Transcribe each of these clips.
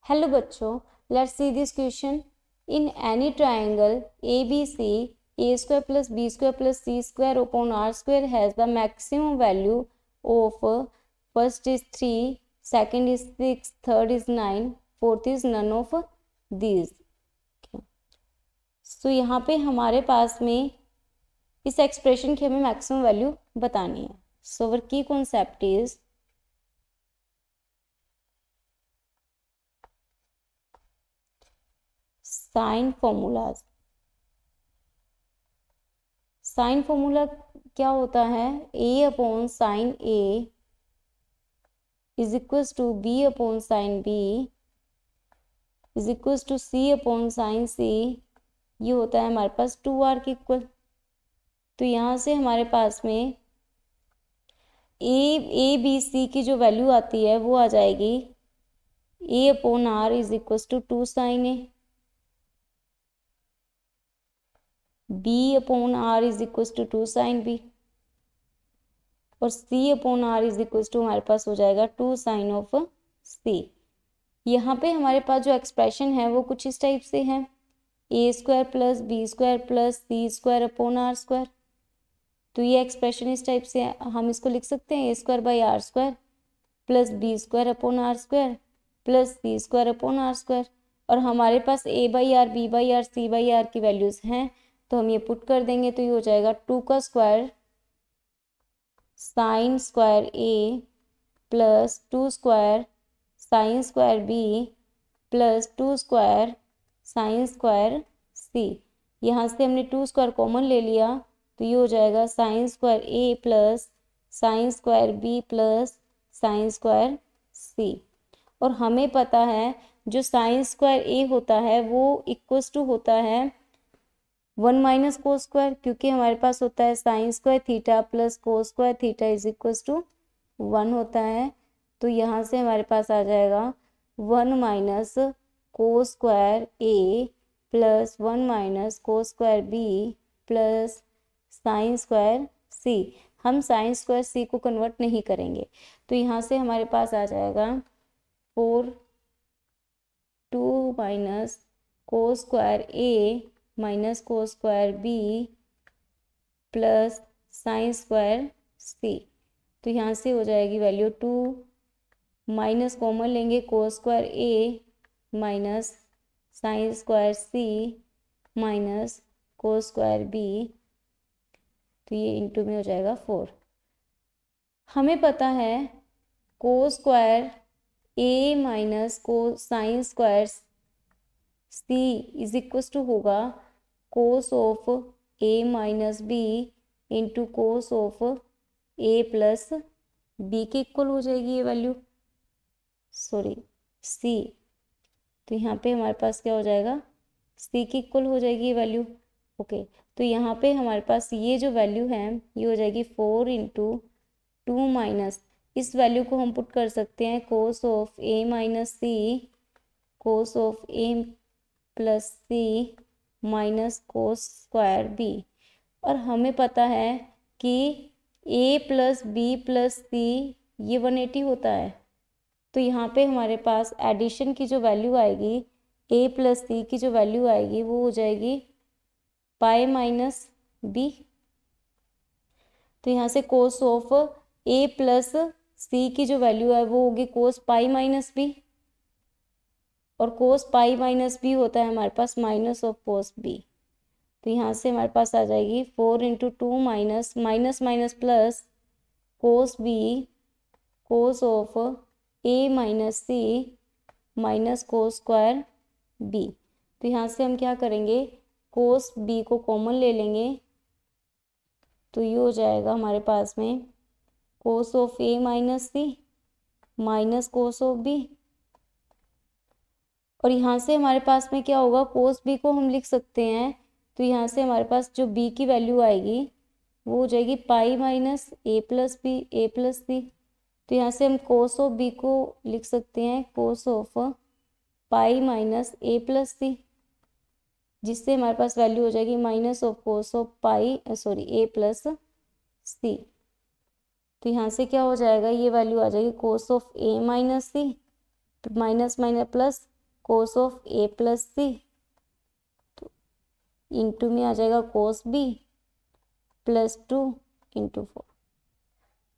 Hello बच्चों, let's see this question. In any triangle A B C A square plus B square plus C square upon R square has the maximum value of first is 3, second is 6, third is 9, fourth is none of these. So यहाँ पे हमारे पास में इस expression की हमें maximum value बतानी है। So our key concept is sine formulas. Sine formula क्या होता है? a upon sine a is equals to b upon sine b is equals to c upon sine c। ये होता है हमारे पास 2r के इक्वल। तो यहाँ से हमारे पास में a b c की जो वैल्यू आती है वो आ जाएगी a upon r is equals to 2 sine a, b upon r is equals to 2 sine b और c upon r is equals to हमारे पास हो जाएगा 2 साइन ऑफ c। यहाँ पे हमारे पास जो एक्सप्रेशन है वो कुछ इस टाइप से है, A square plus B square plus C square upon R square. तो ये एक्सप्रेशन इस टाइप से है, हम इसको लिख सकते हैं A square by R square plus B square upon R square plus C square upon R square. और हमारे पास A by R, B by R, C by R की वैल्यूज़ हैं, तो हम ये पुट कर देंगे तो ये हो जाएगा 2 का square sine square A plus 2 square sine square B plus 2 square sine square C. यहाँ से हमने 2 स्क्वायर कॉमन ले लिया तो ये हो जाएगा sine square A plus sine square B plus sine square C. और हमें पता है जो साइन स्क्वायर ए होता है वो इक्वल्स टू होता है 1 माइनस कोस स्क्वायर, क्योंकि हमारे पास होता है sine square theta plus cos square theta is equals to 1 होता है। तो यहाँ से हमारे पास आ जाएगा 1 minus cos square A plus 1 minus cos square B plus sine square C. हम साइन स्क्वायर सी को कन्वर्ट नहीं करेंगे, तो यहाँ से हमारे पास आ जाएगा 2 minus cos square A minus cos square B plus sine square C. तो यहाँ से हो जाएगी वैल्यू 2 माइनस कॉमन लेंगे कोस square A minus sign square C minus cos square b, तो ये इंटू में हो जाएगा 4। हमें पता है कोस स्क्वायर ए माइनस को sine square C is equals to होगा cos of A minus B into cos of A plus B के इक्वल हो जाएगी ये वैल्यू, सॉरी सी। तो यहाँ पे हमारे पास क्या हो जाएगा, सी की इक्वल हो जाएगी ये वैल्यू। ओके, तो यहाँ पे हमारे पास ये जो वैल्यू है ये हो जाएगी 4 इंटू 2 माइनस, इस वैल्यू को हम पुट कर सकते हैं cos of A minus c cos of A plus c minus cos square b. और हमें पता है कि ए प्लस बी प्लस सी ये 180 होता है। तो यहाँ पे हमारे पास एडिशन की जो वैल्यू आएगी ए प्लस सी की जो वैल्यू आएगी वो हो जाएगी पाई माइनस बी। तो यहाँ से कोस ऑफ ए प्लस सी की जो वैल्यू है वो होगी कोस पाई माइनस बी, और कोस पाई माइनस बी होता है हमारे पास माइनस ऑफ कोस बी। तो यहाँ से हमारे पास आ जाएगी 4 into 2 minus minus minus plus cos b cos of A minus C minus cos square b. तो यहाँ से हम क्या करेंगे, कोस बी को कॉमन ले लेंगे तो ये हो जाएगा हमारे पास में cos of A minus C minus cos of b. और यहाँ से हमारे पास में क्या होगा, कोस बी को हम लिख सकते हैं, तो यहाँ से हमारे पास जो बी की वैल्यू आएगी वो हो जाएगी पाई minus A plus B A plus C. तो यहाँ से हम कोस ऑफ बी को लिख सकते हैं cos of pi minus A plus C, जिससे हमारे पास वैल्यू हो जाएगी minus of cos of pi sorry A plus C. तो यहाँ से क्या हो जाएगा, ये वैल्यू आ जाएगी cos of A minus C minus minus plus cos of A plus C, तो इंटू में आ जाएगा कोस बी प्लस 2 इंटू 4।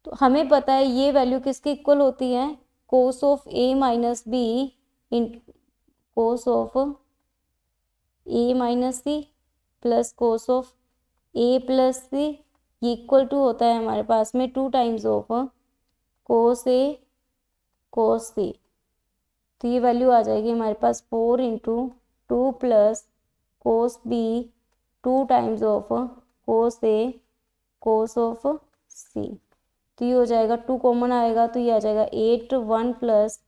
तो हमें पता है ये वैल्यू किसके इक्वल होती है, cos of A minus B in cos of A minus C plus cos of A plus सी, ये इक्वल टू होता है हमारे पास में 2 टाइम्स ऑफ कोस ए कोस सी। तो ये वैल्यू आ जाएगी हमारे पास 4 into 2 plus cos B 2 times of cos A cos of C. तो ये हो जाएगा 2 कॉमन आएगा तो ये आ जाएगा 8 1 plus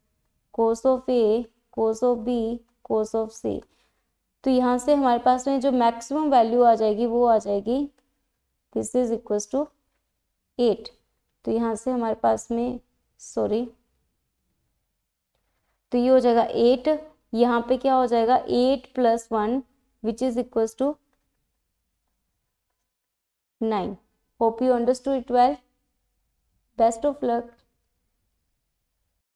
cos of A cos of B cos of C. तो यहाँ से हमारे पास में जो मैक्सिमम वैल्यू आ जाएगी वो आ जाएगी दिस इज इक्वल्स टू 8। तो यहाँ से हमारे पास में तो ये हो जाएगा 8, यहाँ पे क्या हो जाएगा 8 plus 1 which is equals to 9। Hope you understood it well. Best of luck.